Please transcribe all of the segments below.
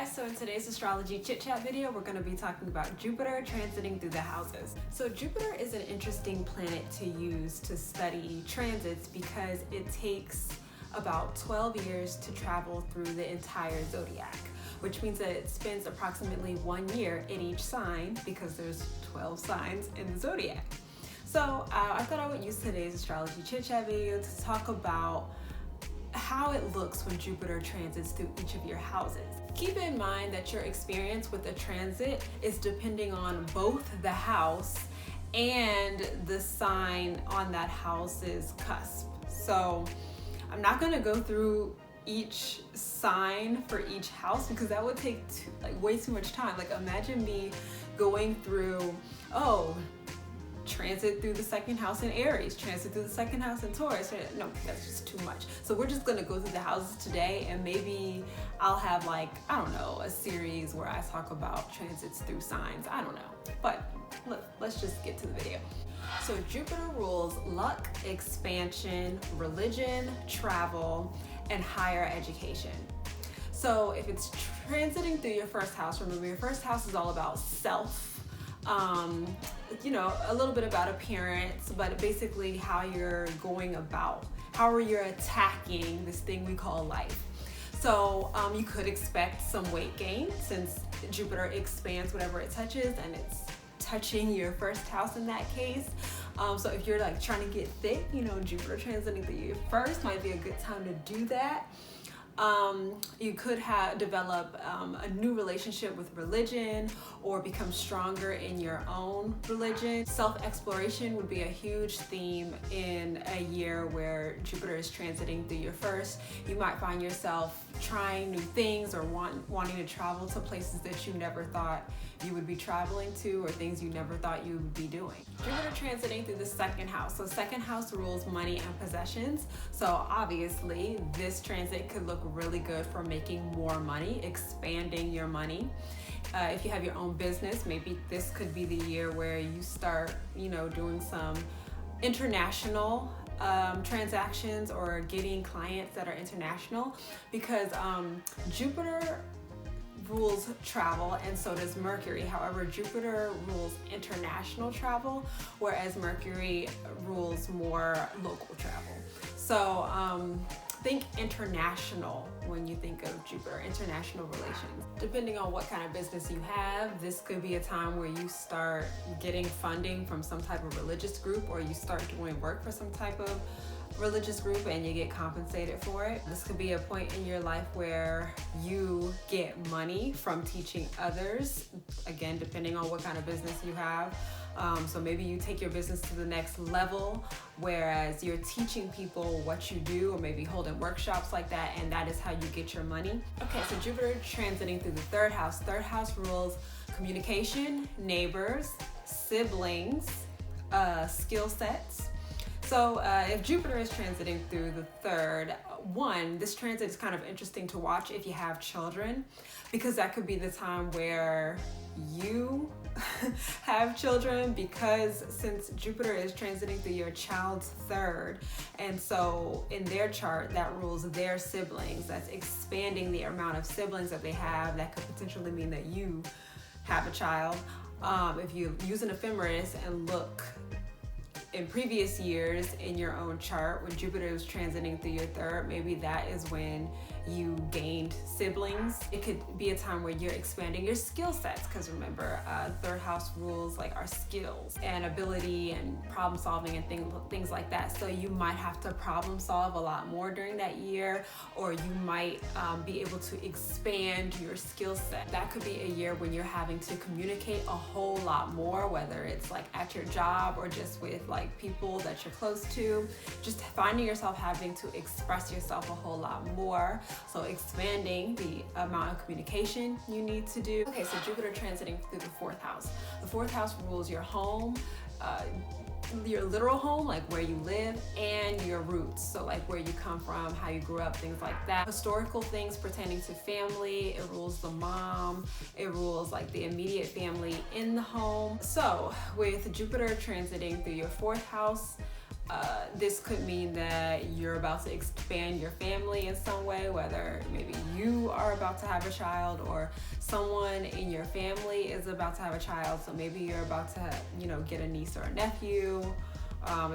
guys, so in today's astrology chit chat video, we're going to be talking about Jupiter transiting through the houses. So Jupiter is an interesting planet to use to study transits because it takes about 12 years to travel through the entire zodiac, which means that it spends approximately 1 year in each sign because there's 12 signs in the zodiac. So I thought I would use today's astrology chit chat video to talk about how it looks when Jupiter transits through each of your houses. Keep in mind that your experience with the transit is depending on both the house and the sign on that house's cusp. So I'm not going to go through each sign for each house because that would take way too much time. Like imagine me going through, transit through the second house in Aries, transit through the second house in Taurus. No, that's just too much. So we're just gonna go through the houses today, and maybe I'll have a series where I talk about transits through signs. I don't know, but let's just get to the video. So Jupiter rules luck, expansion, religion, travel, and higher education. So if it's transiting through your first house, remember your first house is all about self, a little bit about appearance, but basically how you're going about, how you're attacking this thing we call life. So you could expect some weight gain since Jupiter expands whatever it touches, and it's touching your first house in that case. So if you're trying to get thick, Jupiter transiting through your first might be a good time to do that. You could develop a new relationship with religion or become stronger in your own religion. Self-exploration would be a huge theme in a year where Jupiter is transiting through your first. You might find yourself trying new things or wanting to travel to places that you never thought you would be traveling to, or things you never thought you would be doing. Jupiter transiting through the second house. So second house rules money and possessions. So obviously this transit could look really good for making more money, expanding your money. If you have your own business, maybe this could be the year where you start, doing some international transactions or getting clients that are international, because Jupiter rules travel and so does Mercury. However, Jupiter rules international travel, whereas Mercury rules more local travel. So think international when you think of Jupiter, international relations. Depending on what kind of business you have, this could be a time where you start getting funding from some type of religious group, or you start doing work for some type of religious group and you get compensated for it. This could be a point in your life where you get money from teaching others, again, depending on what kind of business you have. So maybe you take your business to the next level, whereas you're teaching people what you do, or maybe holding workshops like that, and that is how you get your money. Okay, so Jupiter transiting through the third house. Third house rules communication, neighbors, siblings, skill sets. So if Jupiter is transiting through the third, this transit is kind of interesting to watch if you have children, because that could be the time where you have children, because since Jupiter is transiting through your child's third, and so in their chart that rules their siblings, that's expanding the amount of siblings that they have. That could potentially mean that you have a child. If you use an ephemeris and look in previous years in your own chart, when Jupiter is transiting through your third, maybe that is when you gained siblings. It could be a time where you're expanding your skill sets, because remember, third house rules our skills and ability and problem solving and things like that. So you might have to problem solve a lot more during that year, or you might be able to expand your skill set. That could be a year when you're having to communicate a whole lot more, whether it's at your job or just with people that you're close to, just finding yourself having to express yourself a whole lot more. So expanding the amount of communication you need to do. Okay, so Jupiter transiting through the fourth house. The fourth house rules your home, your literal home, where you live, and your roots. So where you come from, how you grew up, things like that. Historical things pertaining to family. It rules the mom. It rules the immediate family in the home. So with Jupiter transiting through your fourth house, This could mean that you're about to expand your family in some way, whether maybe you are about to have a child or someone in your family is about to have a child. So maybe you're about to, get a niece or a nephew.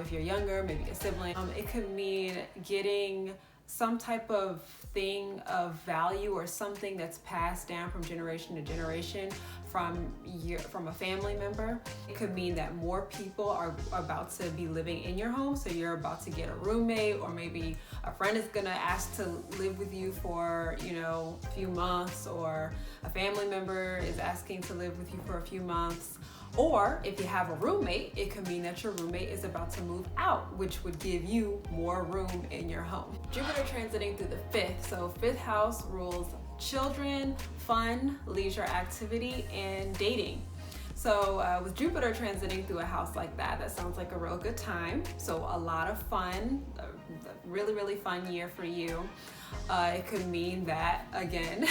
If you're younger, maybe a sibling. It could mean getting some type of thing of value or something that's passed down from generation to generation from a family member. It could mean that more people are about to be living in your home, so you're about to get a roommate, or maybe a friend is gonna ask to live with you for a few months, or a family member is asking to live with you for a few months. Or if you have a roommate, it could mean that your roommate is about to move out, which would give you more room in your home. Jupiter transiting through the 5th. So 5th house rules children, fun, leisure activity, and dating. So with Jupiter transiting through a house like that sounds like a real good time. So a lot of fun, a really, really fun year for you. It could mean that, again,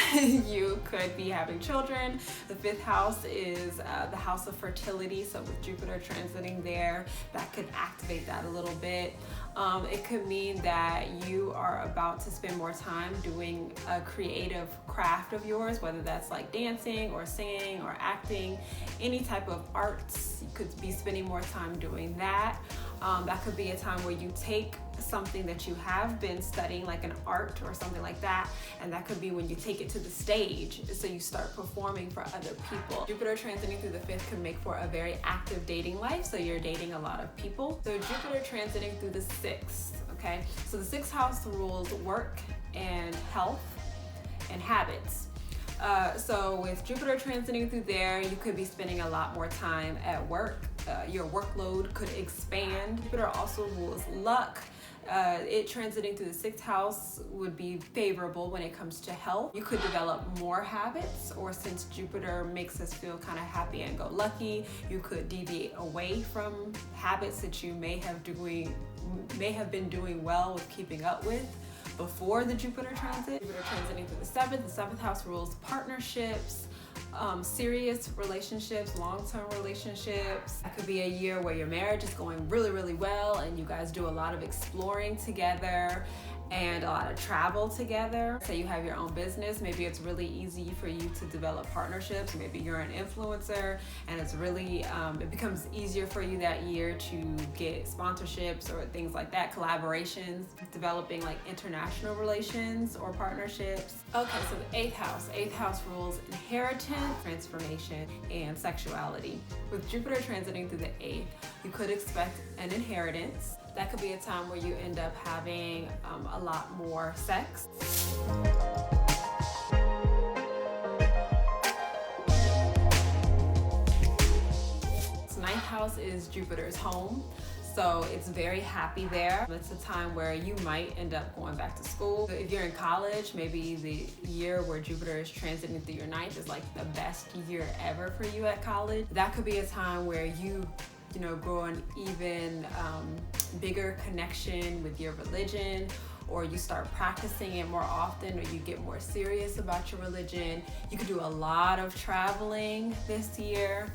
you could be having children. The 5th house is the house of fertility. So with Jupiter transiting there, that could activate that a little bit. It could mean that you are about to spend more time doing a creative craft of yours, whether that's like dancing or singing or acting, any type of arts. You could be spending more time doing that. That could be a time where you take something that you have been studying, like an art or something like that, and that could be when you take it to the stage, so you start performing for other people. Jupiter transiting through the 5th can make for a very active dating life, so you're dating a lot of people. So Jupiter transiting through the 6th, okay? So the 6th house rules work and health and habits. So with Jupiter transiting through there, you could be spending a lot more time at work. Your workload could expand. Jupiter also rules luck. It transiting through the 6th house would be favorable when it comes to health. You could develop more habits, or since Jupiter makes us feel kind of happy and go lucky, you could deviate away from habits that you may have been doing well with keeping up with before the Jupiter transit. Jupiter transiting through the 7th. The 7th house rules partnerships, serious relationships, long-term relationships. It could be a year where your marriage is going really, really well and you guys do a lot of exploring together and a lot of travel together. Say you have your own business, maybe it's really easy for you to develop partnerships. Maybe you're an influencer and it's really, it becomes easier for you that year to get sponsorships or things like that, collaborations, developing like international relations or partnerships. Okay, so the 8th house. 8th house rules inheritance, transformation, and sexuality. With Jupiter transiting through the 8th, you could expect an inheritance. That could be a time where you end up having a lot more sex. So 9th house is Jupiter's home. So it's very happy there. It's a time where you might end up going back to school. If you're in college, maybe the year where Jupiter is transiting through your 9th is like the best year ever for you at college. That could be a time where you grow an even bigger connection with your religion, or you start practicing it more often, or you get more serious about your religion. You could do a lot of traveling this year,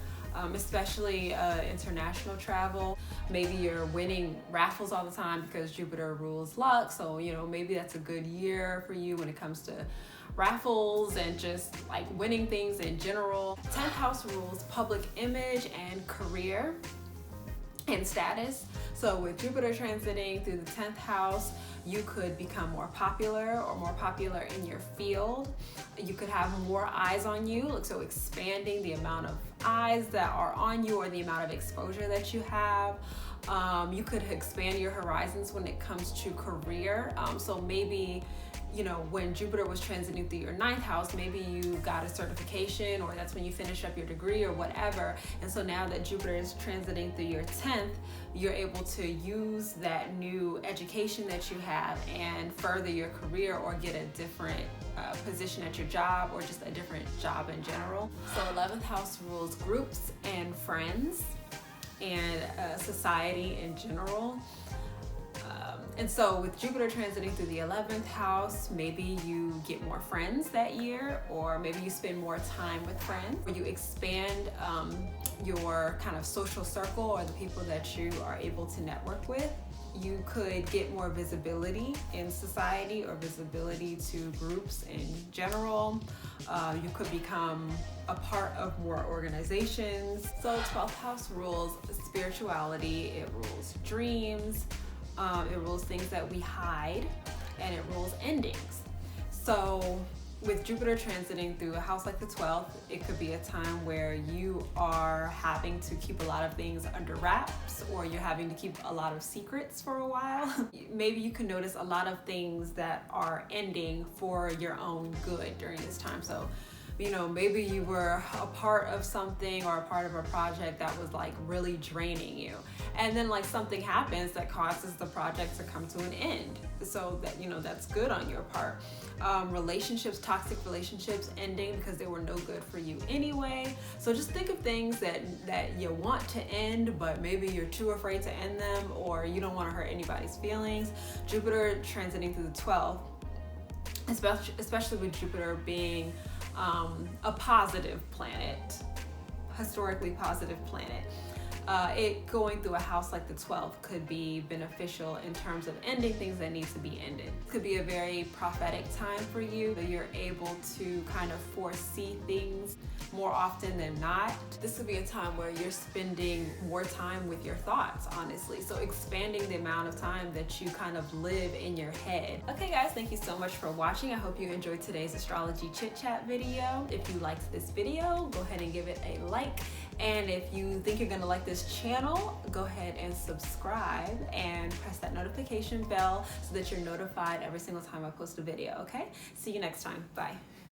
especially international travel. Maybe you're winning raffles all the time because Jupiter rules luck, so maybe that's a good year for you when it comes to raffles and just like winning things in general. 10th house rules public image and career and status. So with Jupiter transiting through the 10th house, you could become more popular or more popular in your field. You could have more eyes on you, so expanding the amount of eyes that are on you or the amount of exposure that you have. You could expand your horizons when it comes to career. So maybe when Jupiter was transiting through your 9th house, maybe you got a certification, or that's when you finish up your degree or whatever. And so now that Jupiter is transiting through your 10th, you're able to use that new education that you have and further your career or get a different position at your job, or just a different job in general. So 11th house rules groups and friends and society in general. And so with Jupiter transiting through the 11th house, maybe you get more friends that year, or maybe you spend more time with friends, or you expand your kind of social circle or the people that you are able to network with. you could get more visibility in society or visibility to groups in general. You could become a part of more organizations. So 12th house rules spirituality, it rules dreams, it rules things that we hide, and it rules endings. So with Jupiter transiting through a house like the 12th, it could be a time where you are having to keep a lot of things under wraps, or you're having to keep a lot of secrets for a while. Maybe you can notice a lot of things that are ending for your own good during this time. So, you know, maybe you were a part of something or a part of a project that was like really draining you. And then like something happens that causes the project to come to an end. So that, you know, that's good on your part. Relationships, toxic relationships ending because they were no good for you anyway. So just think of things that you want to end, but maybe you're too afraid to end them, or you don't want to hurt anybody's feelings. Jupiter transiting through the 12th, especially with Jupiter being a positive planet, historically positive planet. It going through a house like the 12th could be beneficial in terms of ending things that need to be ended. It could be a very prophetic time for you, that you're able to kind of foresee things more often than not. This would be a time where you're spending more time with your thoughts, honestly. So expanding the amount of time that you kind of live in your head. Okay guys, thank you so much for watching. I hope you enjoyed today's astrology chit chat video. If you liked this video, go ahead and give it a like. And if you think you're gonna like this channel, go ahead and subscribe and press that notification bell so that you're notified every single time I post a video, okay? See you next time, bye.